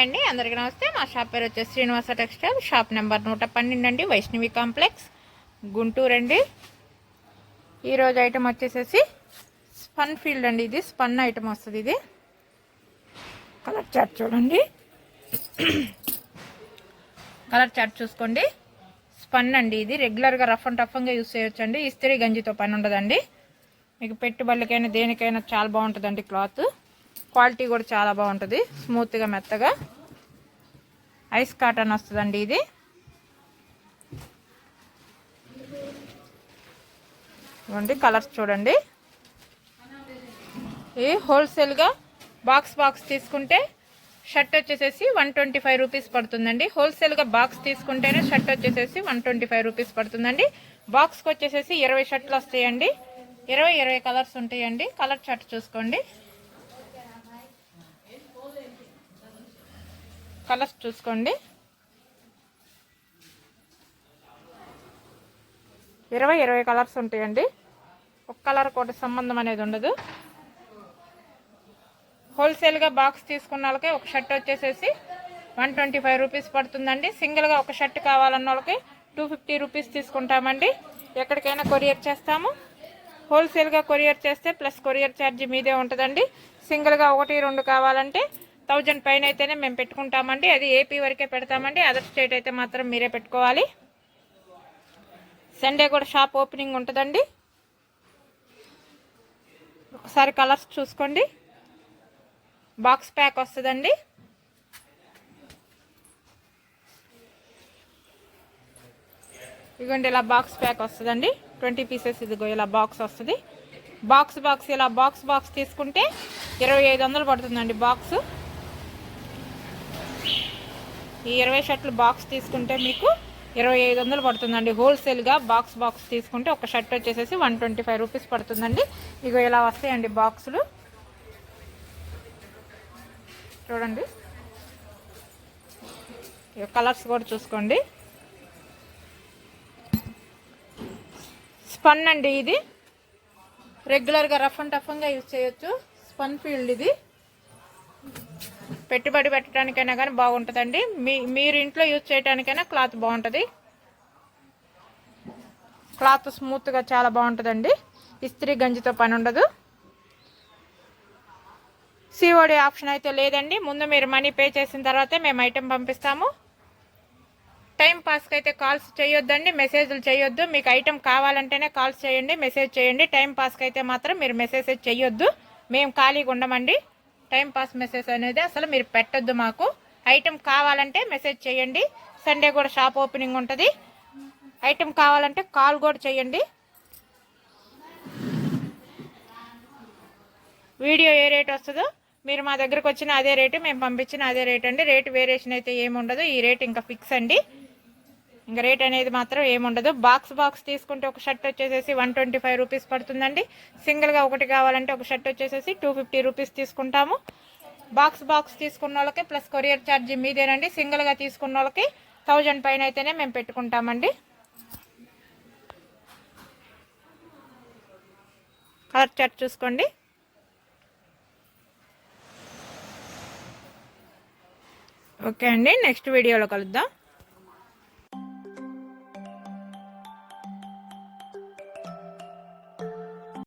Hi అండి, అందరికీ నమస్తే. మా షాప్ పేరు వచ్చేసి శ్రీనివాస టెక్స్టైల్. షాప్ నెంబర్ 112 అండి, వైష్ణవి కాంప్లెక్స్, గుంటూరు అండి. ఈరోజు ఐటమ్ వచ్చేసేసి స్పన్ ఫీల్డ్ అండి. ఇది స్పన్ ఐటమ్ వస్తుంది. ఇది కలర్ చార్ట్ చూడండి, కలర్ చార్ట్ చూసుకోండి. స్పన్ అండి. ఇది రెగ్యులర్గా రఫ్ అండ్ టఫ్గా యూస్ చేయొచ్చు అండి. ఇస్త్రీ గంజితో పని ఉండదండి. మీకు పెట్టుబడులకైనా దేనికైనా చాలా బాగుంటుందండి. క్లాత్ క్వాలిటీ కూడా చాలా బాగుంటుంది, స్మూత్గా మెత్తగా ఐస్ కాటన్ వస్తుందండి. ఇది ఇవ్వండి, కలర్స్ చూడండి. ఇది హోల్సేల్గా బాక్స్ తీసుకుంటే షర్ట్ వచ్చేసేసి 125 రూపీస్ పడుతుందండి. హోల్సేల్గా బాక్స్ తీసుకుంటేనే షర్ట్ వచ్చేసేసి 125 రూపీస్ పడుతుందండి. బాక్స్కి వచ్చేసేసి 20 షర్ట్లు వస్తాయండి. 20 కలర్స్ ఉంటాయండి. కలర్ చార్ట్ చూసుకోండి, కలర్స్ చూసుకోండి. 20 కలర్స్ ఉంటాయండి. ఒక కలర్ కూడా సంబంధం అనేది ఉండదు. హోల్సేల్గా బాక్స్ తీసుకున్న వాళ్ళకి ఒక షర్ట్ వచ్చేసేసి 125 రూపీస్ పడుతుందండి. సింగిల్గా ఒక షర్ట్ కావాలన్న వాళ్ళకి 250 రూపీస్ తీసుకుంటామండి. ఎక్కడికైనా కొరియర్ చేస్తాము. హోల్సేల్గా కొరియర్ చేస్తే ప్లస్ కొరియర్ ఛార్జీ మీదే ఉంటుందండి. సింగిల్గా 1-2 కావాలంటే 1000 పైన అయితేనే మేము పెట్టుకుంటామండి. అది ఏపీ వరకే పెడతామండి. అదర్ స్టేట్ అయితే మాత్రం మీరే పెట్టుకోవాలి. సండే కూడా షాప్ ఓపెనింగ్ ఉంటుందండి. ఒకసారి కలర్స్ చూసుకోండి. బాక్స్ ప్యాక్ వస్తుందండి. ఇదిగోండి, ఇలా బాక్స్ ప్యాక్ వస్తుందండి. 20 పీసెస్ ఇదిగో ఇలా బాక్స్ వస్తుంది. బాక్స్ ఇలా బాక్స్ తీసుకుంటే 2500 పడుతుందండి బాక్స్. ఈ 20 షర్ట్లు బాక్స్ తీసుకుంటే మీకు 2500 పడుతుందండి. హోల్సేల్గా బాక్స్ తీసుకుంటే ఒక షర్ట్ వచ్చేసేసి 125 రూపీస్ పడుతుందండి. ఇగో ఇలా వస్తాయండి బాక్సులు చూడండి. కలర్స్ కూడా చూసుకోండి. స్పన్ అండి. ఇది రెగ్యులర్గా రఫ్ అండ్ టఫ్గా యూజ్ చేయొచ్చు. స్పన్ ఫీల్డ్ ఇది పెట్టుబడి పెట్టడానికైనా కానీ బాగుంటుందండి. మీరు ఇంట్లో యూజ్ చేయడానికైనా క్లాత్ బాగుంటుంది. క్లాత్ స్మూత్గా చాలా బాగుంటుందండి. ఇస్త్రీ గంజితో పని ఉండదు. సిఓడి ఆప్షన్ అయితే లేదండి. ముందు మీరు మనీ పే చేసిన తర్వాతే మేము ఐటెం పంపిస్తాము. టైం పాస్కి అయితే కాల్స్ చేయొద్దండి, మెసేజ్లు చేయొద్దు. మీకు ఐటెం కావాలంటేనే కాల్స్ చేయండి, మెసేజ్ చేయండి. టైం పాస్కి అయితే మాత్రం మీరు మెసేజ్ చేయొద్దు. మేము ఖాళీగా ఉండమండి. టైం పాస్ మెసేజ్ అనేది అసలు మీరు పెట్టొద్దు. మాకు ఐటెం కావాలంటే మెసేజ్ చేయండి. సండే కూడా షాప్ ఓపెనింగ్ ఉంటుంది. ఐటెం కావాలంటే కాల్ కూడా చేయండి. వీడియో ఏ రేట్ వస్తుందో మీరు మా దగ్గరకు వచ్చిన అదే రేటు, మేము పంపించిన అదే రేట్ అండి. రేటు వేరియేషన్ అయితే ఏముండదు. ఈ రేట్ ఇంకా ఫిక్స్ అండి. ఇంకా రేట్ అనేది మాత్రం ఏముండదు. బాక్స్ తీసుకుంటే ఒక షర్ట్ వచ్చేసేసి 125 రూపీస్ పడుతుందండి. సింగిల్గా ఒకటి కావాలంటే ఒక షర్ట్ వచ్చేసేసి 250 రూపీస్ తీసుకుంటాము. బాక్స్ తీసుకున్న వాళ్ళకి ప్లస్ కొరియర్ ఛార్జీ మీదేనండి. సింగిల్గా తీసుకున్న వాళ్ళకి 1000 పైన అయితేనే మేము పెట్టుకుంటామండి. కలర్ చార్ట్ చూసుకోండి. ఓకే అండి, నెక్స్ట్ వీడియోలో కలుద్దాం.